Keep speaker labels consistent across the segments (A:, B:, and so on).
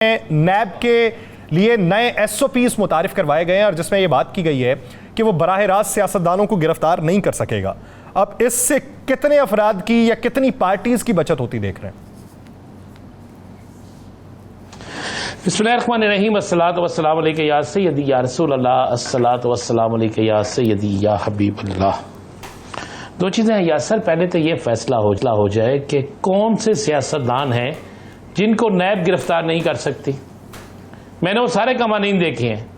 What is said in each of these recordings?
A: नैब के लिए नए एसओपीज मुतारिफ करवाए गए हैं और जिसमें यह बात की गई है कि वो बराह रास्त सियासतदानों को गिरफ्तार नहीं कर सकेगा। अब इससे कितने अफराद की या कितनी पार्टीज की बचत होती देख रहे हैं?
B: बिस्मिल्लाहिर्रहमानिर्रहीम अस्सलातु वस्सलामु अलैका या सय्यदी या रसूल अल्लाह अस्सलातु वस्सलामु अलैका या सय्यदी या हबीबल्लाह। दो चीज़ें हैं यासर, पहले तो ये फैसला हो जाए कि कौन से सियासतदान हैं जिनको नैब गिरफ्तार नहीं कर सकती। मैंने वो सारे कवानीन देखे हैं,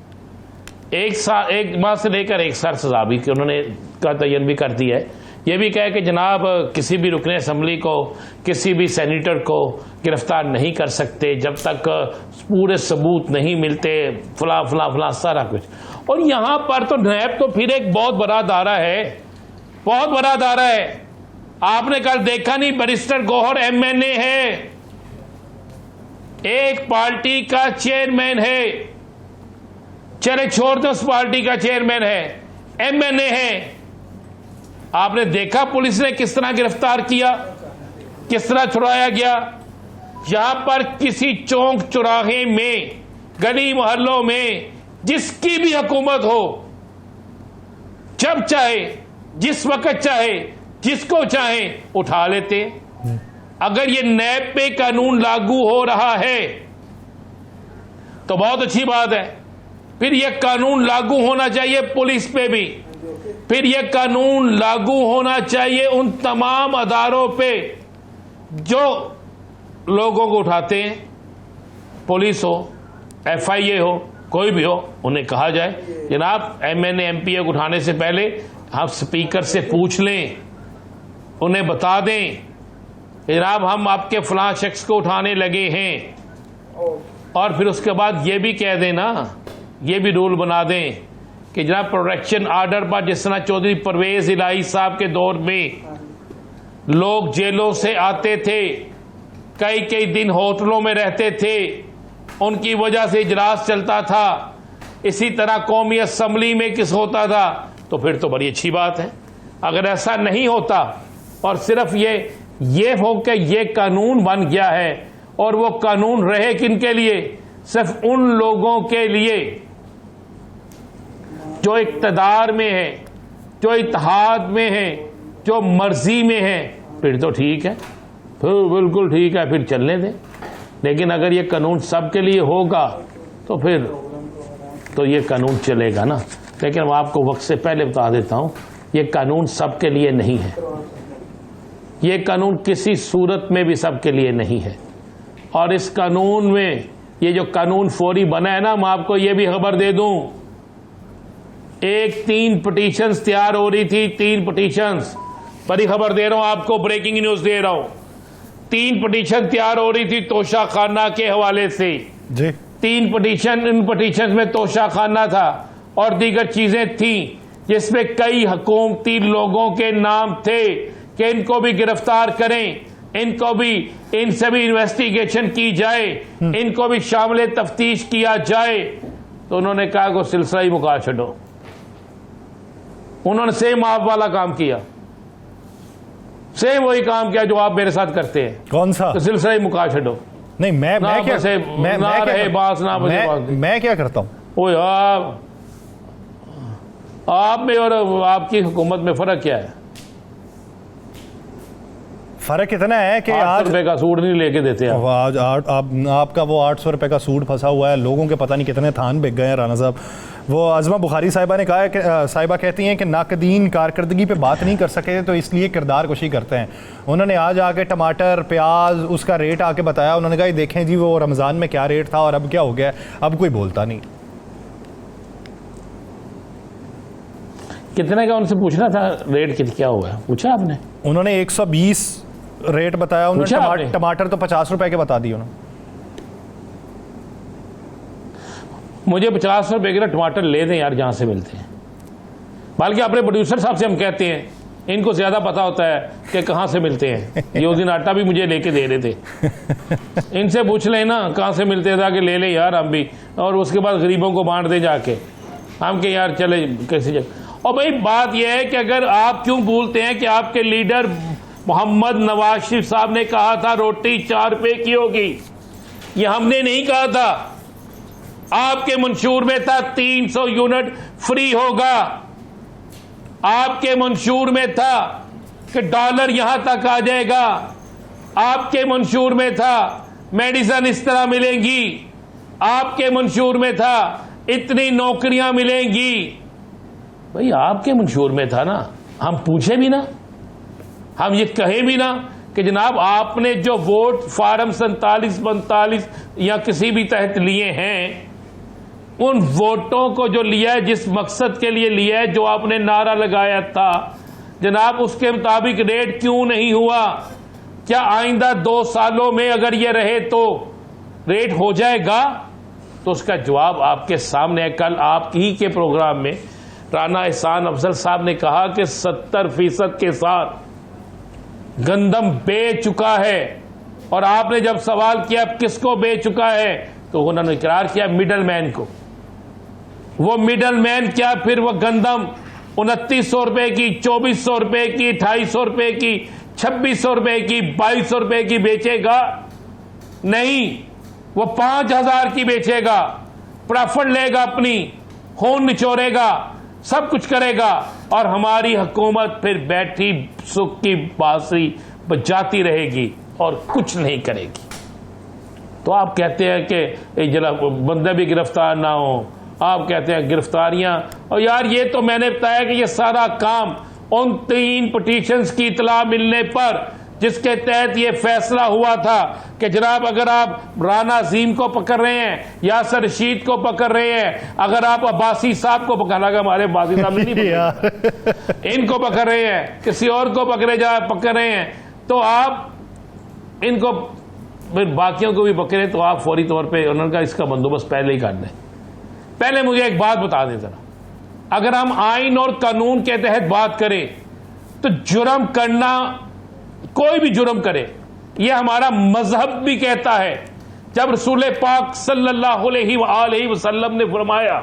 B: एक माह से लेकर एक साल सजा भी कि उन्होंने का तयन भी कर दिया है। ये भी कहे कि जनाब किसी भी रुकने असम्बली को, किसी भी सेनेटर को गिरफ्तार नहीं कर सकते जब तक पूरे सबूत नहीं मिलते, फला फला फला सारा कुछ। और यहाँ पर तो नैब तो फिर एक बहुत बड़ा दायरा है, बहुत बड़ा दायरा है। आपने कल देखा नहीं, बैरिस्टर गौहर एमएनए है, एक पार्टी का चेयरमैन है, चले छोड़ दो उस पार्टी का चेयरमैन है, एमएनए है। आपने देखा पुलिस ने किस तरह गिरफ्तार किया, किस तरह छुड़ाया गया। यहां पर किसी चौक चौराहे में, गली मोहल्लों में जिसकी भी हुकूमत हो, जब चाहे, जिस वक्त चाहे, जिसको चाहे उठा लेते। अगर ये नैब पे कानून लागू हो रहा है तो बहुत अच्छी बात है। फिर यह कानून लागू होना चाहिए पुलिस पे भी, फिर यह कानून लागू होना चाहिए उन तमाम अदारों पे जो लोगों को उठाते हैं, पुलिस हो, एफआईए हो, कोई भी हो। उन्हें कहा जाए जनाब एमएनए एमपीए को उठाने से पहले आप स्पीकर से पूछ लें, उन्हें बता दें जनाब हम आपके फलां शख्स को उठाने लगे हैं, और फिर उसके बाद ये भी कह देना, ये भी रूल बना दें कि जनाब प्रोटेक्शन आर्डर पर जिस तरह चौधरी परवेज इलाही साहब के दौर में लोग जेलों से आते थे, कई कई दिन होटलों में रहते थे, उनकी वजह से इजलास चलता था, इसी तरह कौमी असम्बली में किस होता था, तो फिर तो बड़ी अच्छी बात है। अगर ऐसा नहीं होता और सिर्फ ये हो कि ये कानून बन गया है, और वो कानून रहे किनके लिए? सिर्फ उन लोगों के लिए जो इक़्तिदार में है, जो इत्तेहाद में है, जो मर्जी में है, फिर तो ठीक है, फिर बिल्कुल ठीक है, फिर चलने दें। लेकिन अगर ये कानून सबके लिए होगा तो फिर तो ये कानून चलेगा ना। लेकिन मैं आपको वक्त से पहले बता देता हूं, ये कानून सबके लिए नहीं है, ये कानून किसी सूरत में भी सबके लिए नहीं है। और इस कानून में ये जो कानून फौरी बना है ना, मैं आपको ये भी खबर दे दूं, 3 पिटीशंस तैयार हो रही थी, 3 पिटीशंस, बड़ी खबर दे रहा हूं आपको, ब्रेकिंग न्यूज दे रहा हूं। 3 पिटीशन तैयार हो रही थी तोशा खाना के हवाले से जी। 3 पिटीशन, इन पिटीशन में तोशा खाना था और दीगर चीजें थी जिसमें कई हुकूमती लोगों के नाम थे कि इनको भी गिरफ्तार करें, इनको भी, इनसे भी इन्वेस्टिगेशन की जाए, इनको भी शामिल तफ्तीश किया जाए। तो उन्होंने कहा कि सिलसिला ही मुका छोड़ो। उन्होंने सेम आप वाला काम किया, सेम वही काम किया जो आप मेरे साथ करते हैं।
A: कौन सा?
B: तो सिलसिला ही मुका छोड़ो।
A: नहीं, मैं क्या करता हूं?
B: ओ यार, आप में और आपकी हुकूमत में फर्क क्या है?
A: फर्क इतना है कि
B: 800 रुपए का सूट नहीं लेके देते हैं।
A: आज आपका वो 800 रुपए का सूट फंसा हुआ है, लोगों के पता नहीं कितने थान बिक गए हैं। राना साहब, वो आज़मा बुखारी साहिबा ने कहा है कि साहिबा कहती हैं कि नाकदीन कारकर्दगी पे बात नहीं कर सके तो इसलिए किरदार कुशी करते हैं। उन्होंने आज आके टमाटर, प्याज, उसका रेट आके बताया। उन्होंने कहा देखें जी वो रमज़ान में क्या रेट था और अब क्या हो गया। अब कोई बोलता नहीं।
B: कितने का उनसे पूछना था रेट, क्या हुआ, पूछा आपने?
A: उन्होंने 120 रेट बताया। उन्होंने टमाटर तो 50 रुपए के बता दिए उन्होंने।
B: मुझे 50 रुपए के टमाटर ले दें यार, जहां से मिलते हैं। बल्कि अपने प्रोड्यूसर साहब से हम कहते हैं, इनको ज्यादा पता होता है कि कहां से मिलते हैं। ये उस दिन आटा भी मुझे लेके दे रहे थे। इनसे पूछ लें ना कहां से मिलते थे, कि ले ले यार हम भी, और उसके बाद गरीबों को बांट दे जाके। हम के यार चले कैसी जगह। और भाई बात यह है कि अगर आप क्यों भूलते हैं कि आपके लीडर मोहम्मद नवाज शरीफ साहब ने कहा था रोटी 4 रुपए की होगी, ये हमने नहीं कहा था, आपके मंशूर में था 300 यूनिट फ्री होगा, आपके मंशूर में था कि डॉलर यहां तक आ जाएगा, आपके मंशूर में था मेडिसिन इस तरह मिलेंगी, आपके मंशूर में था इतनी नौकरियां मिलेंगी। भाई आपके मंशूर में था ना, हम पूछे भी ना, हम ये कहे भी ना कि जनाब आपने जो वोट फार्म 47-42 या किसी भी तहत लिए हैं, उन वोटों को जो लिया है, जिस मकसद के लिए लिया है, जो आपने नारा लगाया था जनाब, उसके मुताबिक रेट क्यों नहीं हुआ? क्या आइंदा 2 सालों में अगर ये रहे तो रेट हो जाएगा? तो उसका जवाब आपके सामने है। कल आप ही के प्रोग्राम में राना एहसान अफजल साहब ने कहा कि 70% के साथ गंदम बेच चुका है, और आपने जब सवाल किया किसको बेच चुका है, तो उन्होंने इकरार किया मिडल मैन को। वो मिडल मैन क्या फिर वो गंदम 2900 रुपए की, 2400 रुपए की, 2800 रुपए की, 2600 रुपए की, 2200 रुपए की बेचेगा? नहीं, वो 5000 की बेचेगा, प्रॉफिट लेगा, अपनी खून निचोड़ेगा, सब कुछ करेगा, और हमारी हुकूमत फिर बैठी सुख की बांसुरी बजाती रहेगी और कुछ नहीं करेगी। तो आप कहते हैं कि जरा बंदे भी गिरफ्तार ना हो, आप कहते हैं गिरफ्तारियां, और यार ये तो मैंने बताया कि ये सारा काम उन 3 पिटीशंस की इतला मिलने पर, जिसके तहत ये फैसला हुआ था कि जनाब अगर आप राना अजीम को पकड़ रहे हैं, यासर रशीद को पकड़ रहे हैं, अगर आप अब्बासी साहब को पकड़ लगा, हमारे अब्बासी साहब ने नहीं पकड़े, इनको पकड़ रहे हैं, किसी और को पकड़ रहे हैं, तो आप इनको फिर बाकियों को भी पकड़े, तो आप फौरी तौर पे उन्होंने कहा इसका बंदोबस्त पहले ही कर दें। पहले मुझे एक बात बता दें जरा, अगर हम आइन और कानून के तहत बात करें तो जुर्म करना, कोई भी जुर्म करे, यह हमारा मजहब भी कहता है। जब रसूल पाक सल्लल्लाहु अलैहि वसल्लम ने फरमाया,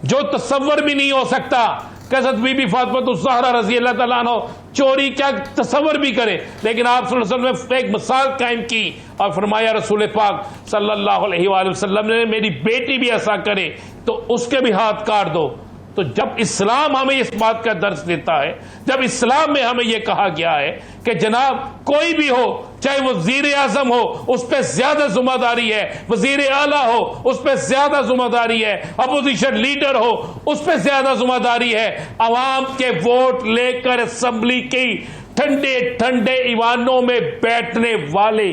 B: जो तसव्वुर भी नहीं हो सकता कि हज़रत बीबी फातिमा ज़हरा रज़ी अल्लाह तआला अन्हा चोरी क्या तसव्वुर भी करे, लेकिन आप सल्लल्लाहु अलैहि वसल्लम ने एक मिसाल कायम की और फरमाया रसूल पाक सल्लल्लाहु अलैहि वसल्लम ने, मेरी बेटी भी ऐसा करे तो उसके भी हाथ काट दो। तो जब इस्लाम हमें इस बात का दर्श देता है, जब इस्लाम में हमें यह कहा गया है कि जनाब कोई भी हो, चाहे वजीर आजम हो, उस पर ज्यादा जिम्मेदारी है, वजीर आला हो, उस पर ज्यादा जिम्मेदारी है, अपोजिशन लीडर हो, उस पर ज्यादा जिम्मेदारी है, अवाम के वोट लेकर असेंबली की ठंडे ठंडे ईवानों में बैठने वाले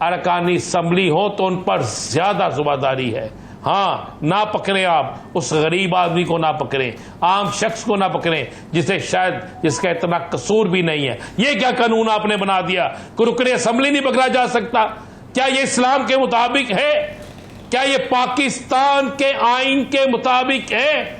B: अरकानी असेंबली हो तो उन पर ज्यादा जिम्मेदारी है। हाँ, ना पकड़े आप उस गरीब आदमी को, ना पकड़े आम शख्स को, ना पकड़े जिसका इतना कसूर भी नहीं है। ये क्या कानून आपने बना दिया, रुकने असेंबली नहीं पकड़ा जा सकता? क्या ये इस्लाम के मुताबिक है? क्या ये पाकिस्तान के आइन के मुताबिक है?